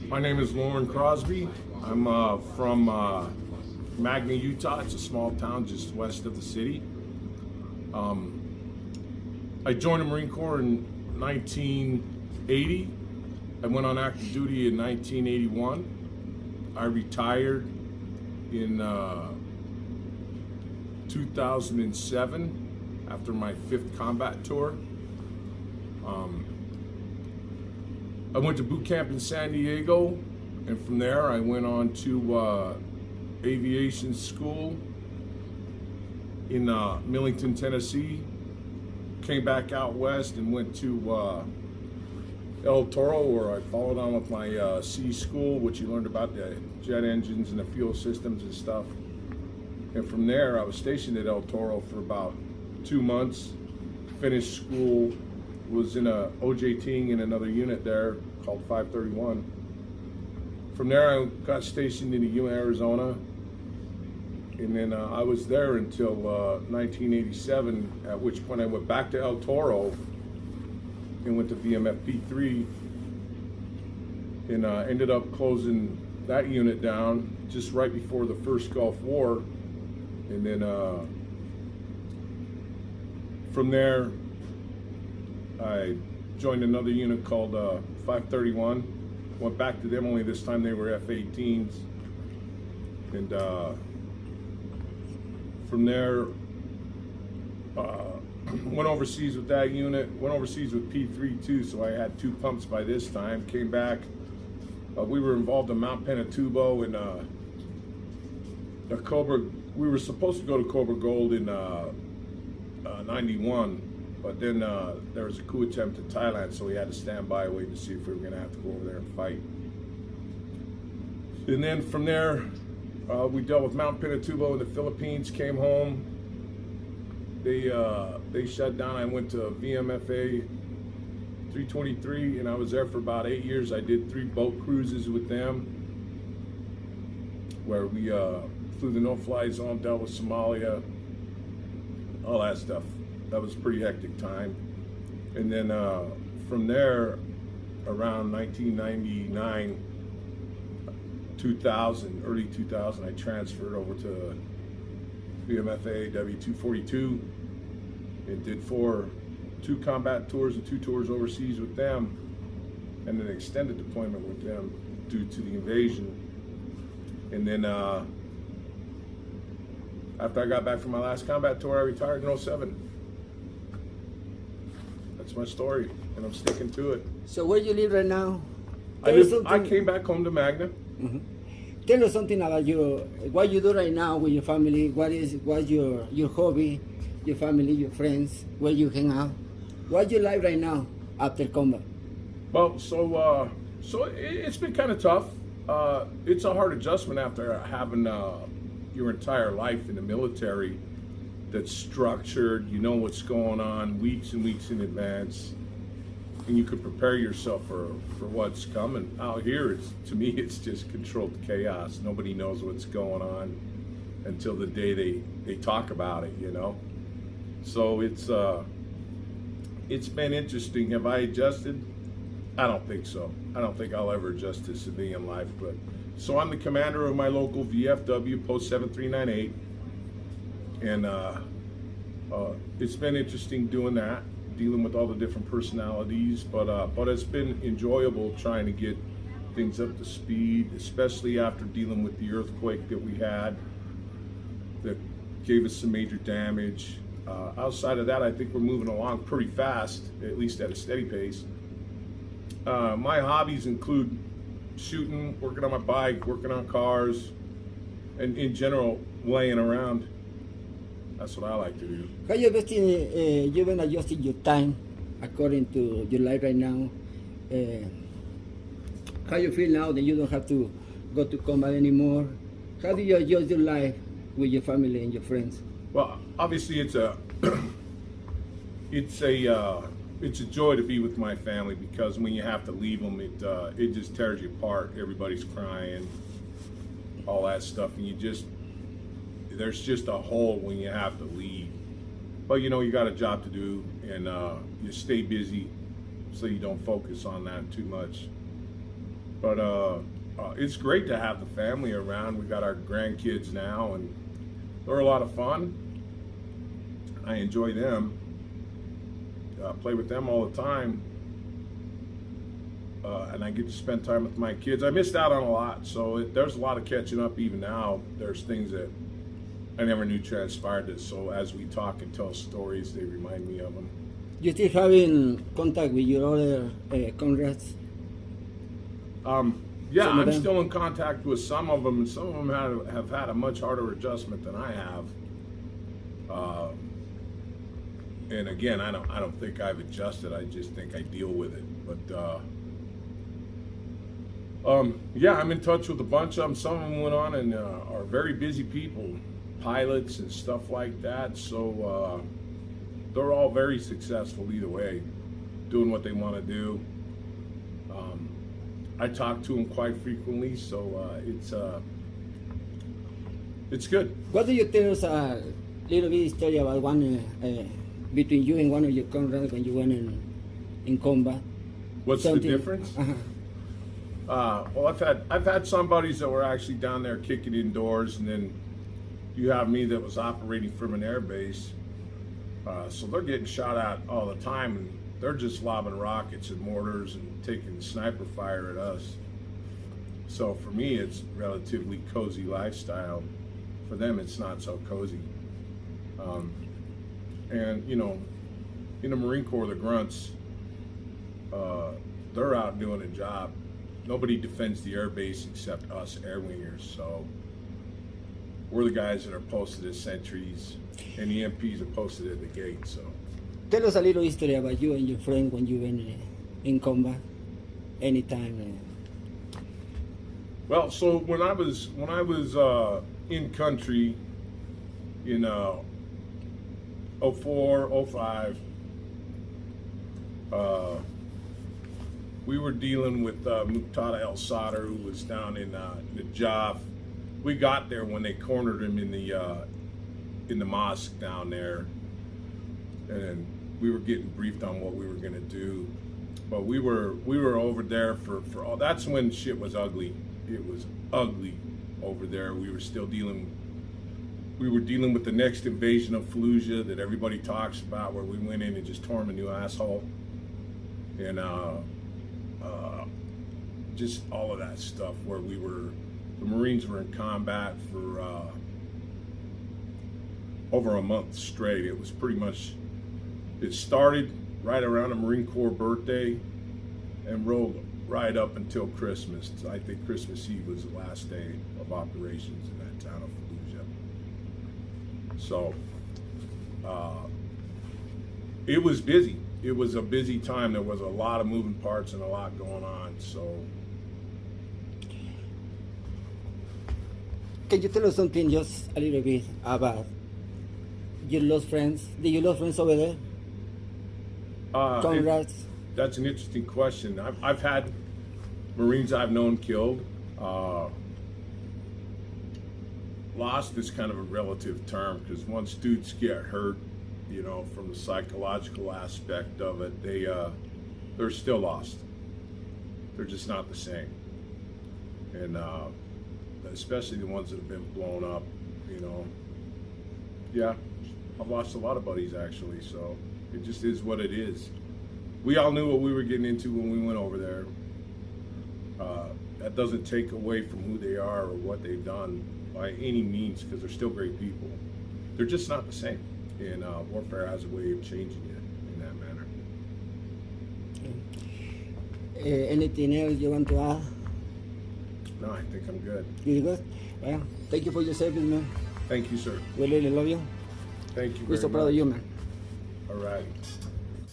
My name is Loren Crosby. I'm from Magna, Utah. It's a small town just west of the city. I joined the Marine Corps in 1980. I went on active duty in 1981. I retired in 2007 after my 5th combat tour. I went to boot camp in San Diego, and from there I went on to aviation school in Millington, Tennessee. Came back out west and went to El Toro, where I followed on with my C school, which you learned about the jet engines and the fuel systems and stuff. And from there I was stationed at El Toro for about 2 months, finished school, was in a OJT in another unit there called 531. From there I got stationed in Yuma, Arizona, and then I was there until 1987, at which point I went back to El Toro and went to VMF P3, and ended up closing that unit down just right before the first Gulf War. And then from there I joined another unit called 531. Went back to them, only this time they were F-18s. And from there, went overseas with that unit, went overseas with P3 too, so I had 2 pumps by this time. Came back, we were involved in Mount Pinatubo and the Cobra. We were supposed to go to Cobra Gold in 91. But then there was a coup attempt in Thailand, so we had to stand by waiting to see if we were going to have to go over there and fight. And then from there, we dealt with Mount Pinatubo in the Philippines, came home. They shut down. I went to VMFA 323, and I was there for about 8 years. I did 3 boat cruises with them, where we flew the no-fly zone, dealt with Somalia, all that stuff. That was a pretty hectic time. And then from there, around 1999, 2000, early 2000, I transferred over to VMFA W242 and did 2 combat tours and 2 tours overseas with them, and an extended deployment with them due to the invasion. And then after I got back from my last combat tour, I retired in 07. That's my story, and I'm sticking to it. So where you live right now? I came back home to Magna. Mm-hmm. Tell us something about what you do right now with your family. What's your hobby, your family, your friends, where you hang out? What's your life right now after combat? Well, so it's been kind of tough. It's a hard adjustment after having your entire life in the military. That's structured, you know what's going on weeks and weeks in advance, and you could prepare yourself for what's coming. Out here, to me, it's just controlled chaos. Nobody knows what's going on until the day they talk about it, you know? So it's been interesting. Have I adjusted? I don't think so. I don't think I'll ever adjust to civilian life. But so I'm the commander of my local VFW, Post 7398. And it's been interesting doing that, dealing with all the different personalities, but it's been enjoyable trying to get things up to speed, especially after dealing with the earthquake that we had that gave us some major damage. Outside of that, I think we're moving along pretty fast, at least at a steady pace. My hobbies include shooting, working on my bike, working on cars, and in general, laying around. That's what I like to do. How you you've been adjusting your time according to your life right now? How you feel now that you don't have to go to combat anymore? How do you adjust your life with your family and your friends? Well, obviously it's a joy to be with my family, because when you have to leave them, it just tears you apart. Everybody's crying, all that stuff, and there's just a hole when you have to leave. But you know, you got a job to do, and you stay busy so you don't focus on that too much. But it's great to have the family around. We got our grandkids now, and they're a lot of fun. I enjoy them. Play with them all the time. And I get to spend time with my kids. I missed out on a lot, so there's a lot of catching up even now. There's things that I never knew transpired. So as we talk and tell stories, they remind me of them. You still having contact with your other comrades? Yeah, I'm still in contact with some of them, and some of them have had a much harder adjustment than I have. And again, I don't think I've adjusted. I just think I deal with it. But yeah, I'm in touch with a bunch of them. Some of them went on and are very busy people, pilots and stuff like that. So they're all very successful either way, doing what they want to do. I talk to them quite frequently, so it's good. What do you tell us a little bit story about one between you and one of your comrades when you went in combat? What's the difference? Uh-huh. Well, I've had some buddies that were actually down there kicking indoors, and then you have me that was operating from an air base. So they're getting shot at all the time, and they're just lobbing rockets and mortars and taking sniper fire at us. So for me, it's relatively cozy lifestyle. For them, it's not so cozy. And you know, in the Marine Corps, the grunts, they're out doing a job. Nobody defends the air base except us air wingers. So we're the guys that are posted as sentries, and the MPs are posted at the gate. So Tell us a little history about you and your friend when you went in combat. Anytime. well, so when I was in country in 04, 05, we were dealing with Muqtada al-Sadr, who was down in Najaf. We got there when they cornered him in the mosque down there, and we were getting briefed on what we were going to do. But we were over there for all. That's when shit was ugly. It was ugly over there. We were dealing with the next invasion of Fallujah that everybody talks about, where we went in and just tore him a new asshole, and just all of that stuff where the Marines were in combat for over a month straight. It was pretty much, it started right around the Marine Corps birthday and rolled right up until Christmas. I think Christmas Eve was the last day of operations in that town of Fallujah. So it was busy. It was a busy time. There was a lot of moving parts and a lot going on. So can you tell us something just a little bit about your lost friends? Did you lose friends over there? Comrades? That's an interesting question. I've had Marines I've known killed. Lost is kind of a relative term, because once dudes get hurt, you know, from the psychological aspect of it, they're still lost. They're just not the same. And especially the ones that have been blown up, you know. Yeah, I've lost a lot of buddies actually, so it just is what it is. We all knew what we were getting into when we went over there. That doesn't take away from who they are or what they've done by any means, because they're still great people. They're just not the same, and warfare has a way of changing you in that manner. Anything else you want to add? No, I think I'm good. You good? Well, thank you for your service, man. Thank you, sir. We really love you. Thank you We're very so proud of much. you, man. All right.